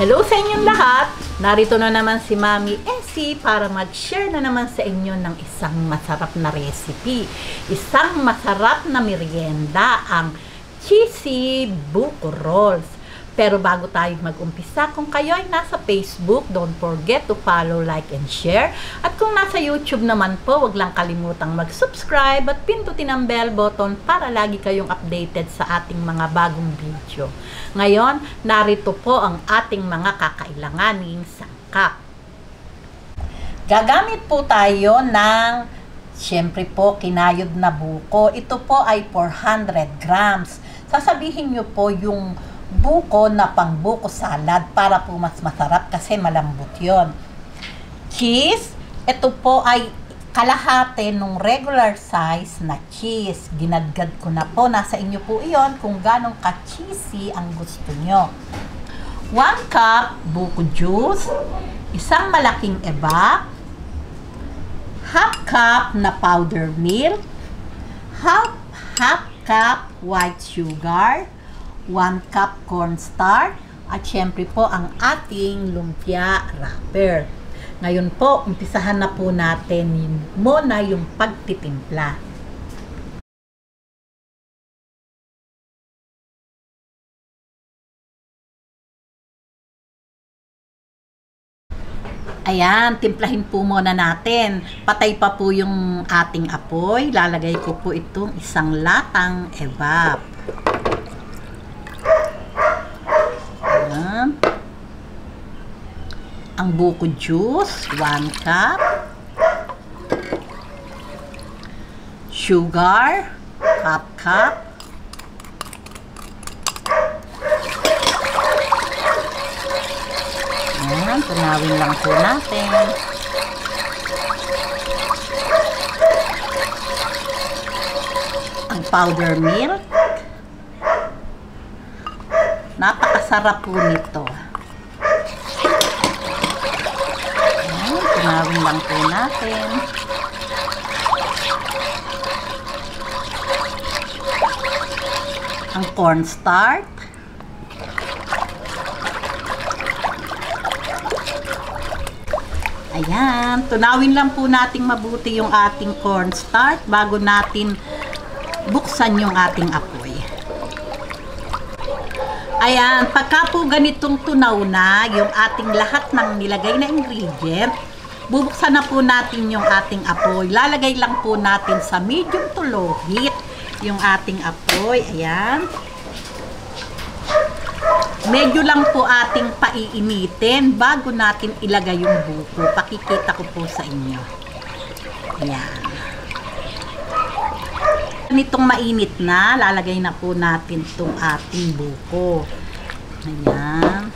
Hello sa inyong lahat! Narito na naman si Mami Essie para mag-share na naman sa inyo ng isang masarap na recipe. Isang masarap na merienda, ang cheesy buko rolls. Pero bago tayo mag-umpisa, kung kayo ay nasa Facebook, don't forget to follow, like, and share. At kung nasa YouTube naman po, wag lang kalimutang mag-subscribe at pindutin ang bell button para lagi kayong updated sa ating mga bagong video. Ngayon, narito po ang ating mga kakailanganing sangkap. Gagamit po tayo ng, siyempre po, kinayod na buko. Ito po ay 400 grams. Sasabihin nyo po yung buko na pangbuko salad para po mas masarap kasi malambot yon. Cheese, ito po ay kalahati ng regular size na cheese. Ginadgad ko na po, nasa inyo po iyon kung ganong ka-cheesy ang gusto nyo. 1 cup buko juice, isang malaking eba, half cup na powder milk, half cup white sugar, 1 cup cornstarch, at syempre po ang ating lumpia wrapper. Ngayon po, umpisahan na po natin muna yung pagtitimpla. Ayan, timplahin po muna natin. Patay pa po yung ating apoy. Lalagay ko po itong isang latang evap. Ang buko juice, 1 cup. Sugar, half cup. Ayan, tunawin lang po natin. Ang powder milk. Napakasarap po nito. Tunawin lang po natin. Ang cornstarch. Ayan, tunawin lang po nating mabuti yung ating cornstarch bago natin buksan yung ating apoy. Ayan, pagka po ganitong tunaw na yung ating lahat ng nilagay na ingredient, bubuksan na po natin yung ating apoy. Lalagay lang po natin sa medium to low heat yung ating apoy. Ayan. Medyo lang po ating paiinitin bago natin ilagay yung buko. Pakikita ko po sa inyo. Ayan. Nitong mainit na, lalagay na po natin itong ating buko. Ayan.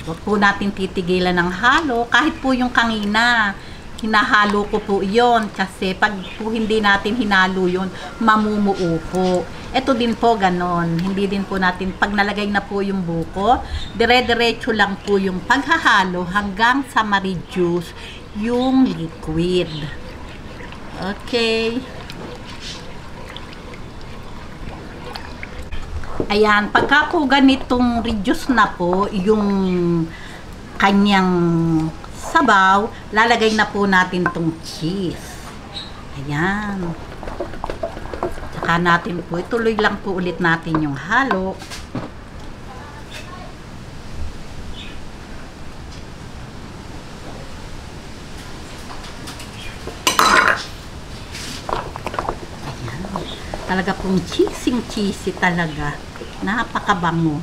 Huwag po natin titigilan ng halo. Kahit po yung kanina, hinahalo ko po yon kasi pag po hindi natin hinalo yun, mamumuo po. Ito din po ganon. Hindi din po natin, pag nalagay na po yung buko, dire-diretso lang po yung paghahalo hanggang sa ma-reduce yung liquid. Okay. Ayan, pagka po ganitong reduce na po yung kanyang sabaw, lalagay na po natin tong cheese. Ayan. Saka natin po, ituloy lang po ulit natin yung halo. Ayan. Talaga pong cheesy talaga. Napakabango.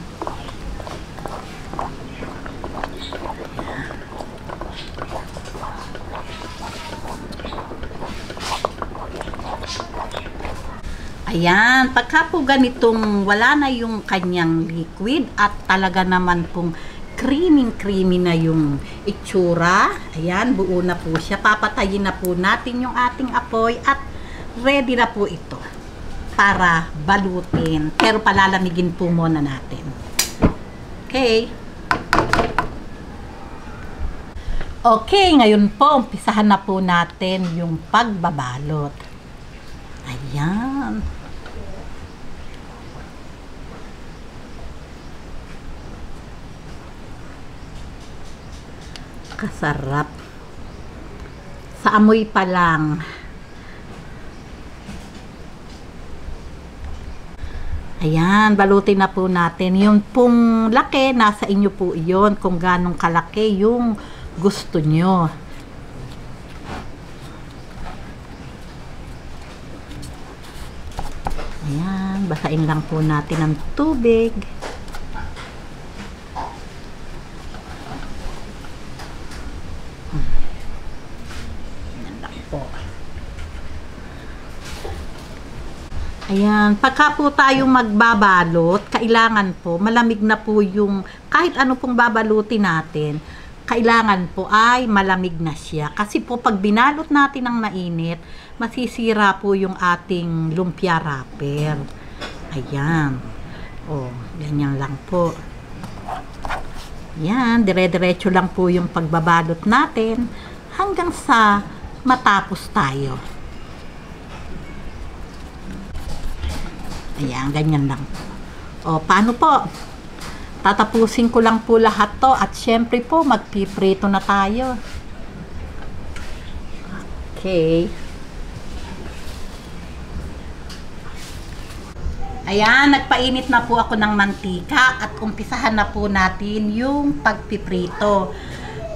Ayan, pagka po ganitong wala na yung kanyang liquid at talaga naman pong creamy na yung itsura, ayan, buo na po siya. Papatayin na po natin yung ating apoy at ready na po ito para balutin. Pero palalamigin po muna natin. Okay. Okay, ngayon po, umpisahan na po natin yung pagbabalot. Ayan. Napakasarap. Sa amoy pa lang. Ayan, balutin na po natin. Yung pong laki, nasa inyo po iyon. Kung ganong kalaki yung gusto nyo. Ayan, basain lang po natin ng tubig. Ayan lang po. Ayan, pagka po tayong magbabalot, kailangan po, malamig na po yung, kahit ano pong babalutin natin, kailangan po ay malamig na siya. Kasi po pag binalot natin ng mainit, masisira po yung ating lumpia wrapper. Ayan. O, ganyan lang po. Ayan, dire-diretso lang po yung pagbabalot natin hanggang sa matapos tayo. Ayan, ganyan lang. O, paano po? Tatapusin ko lang po lahat to at syempre po, magpiprito na tayo. Okay. Ayan, nagpainit na po ako ng mantika at umpisahan na po natin yung pagpiprito.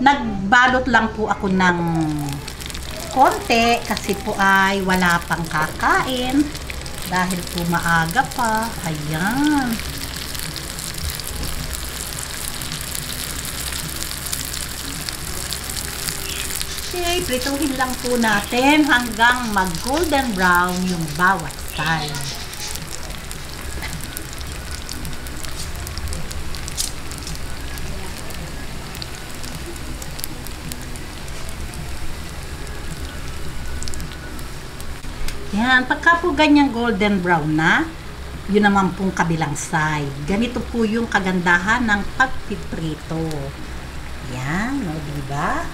Nagbalot lang po ako ng konti kasi po ay wala pang kakain. Dahil po maaga pa. Ayan. Okay, prituhin lang po natin hanggang mag golden brown yung bawat side. Yan, pagka po ganyan golden brown na, yun naman pong kabilang side. Ganito po yung kagandahan ng pagpiprito. Yan, o diba?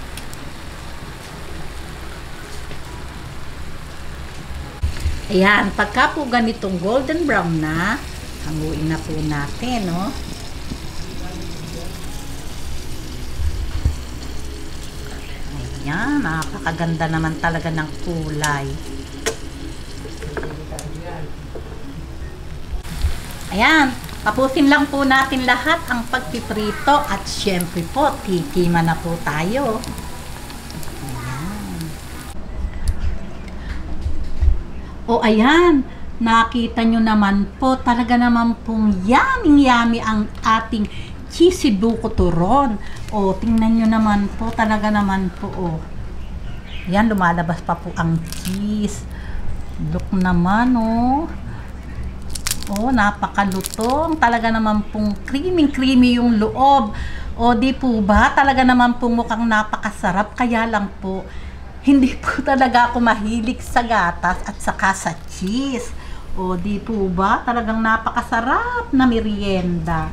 Ayan, pagka po ganitong golden brown na, hanguin na po natin, no? Ayan, napakaganda naman talaga ng kulay. Ayan, tapusin lang po natin lahat ang pagpiprito at syempre po, tikiman na po tayo. Ayan. O ayan, nakita nyo naman po, talaga naman pong yummy ang ating cheesy buko turon. O, tingnan nyo naman po, talaga naman po, o. Ayan, lumalabas pa po ang cheese. Look naman, o. Oh, napakalutong. Talaga naman pong creamy yung loob. O, di po ba? Talaga naman pong mukhang napakasarap. Kaya lang po, hindi po talaga ako mahilig sa gatas at saka sa cheese. O, di po ba? Talagang napakasarap na merienda.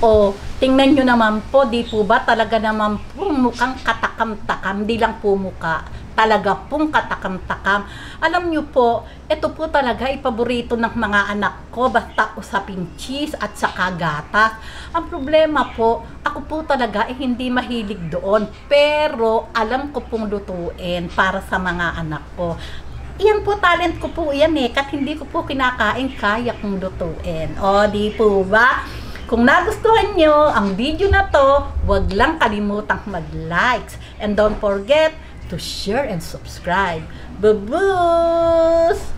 O, tingnan nyo naman po, di po ba? Talaga naman po mukhang katakam-takam. Di lang po mukha. Talaga pong katakam-takam. Alam nyo po, ito po talaga ipaborito ng mga anak ko, basta usaping cheese at saka gatas. Ang problema po, ako po talaga hindi mahilig doon, pero alam ko pong lutuin para sa mga anak ko. Iyan po, talent ko po yan kahit hindi ko po kinakain, kaya kong lutuin. O, di po ba? Kung nagustuhan nyo ang video na to, huwag lang kalimutang mag-likes. And don't forget to share and subscribe. Babuus!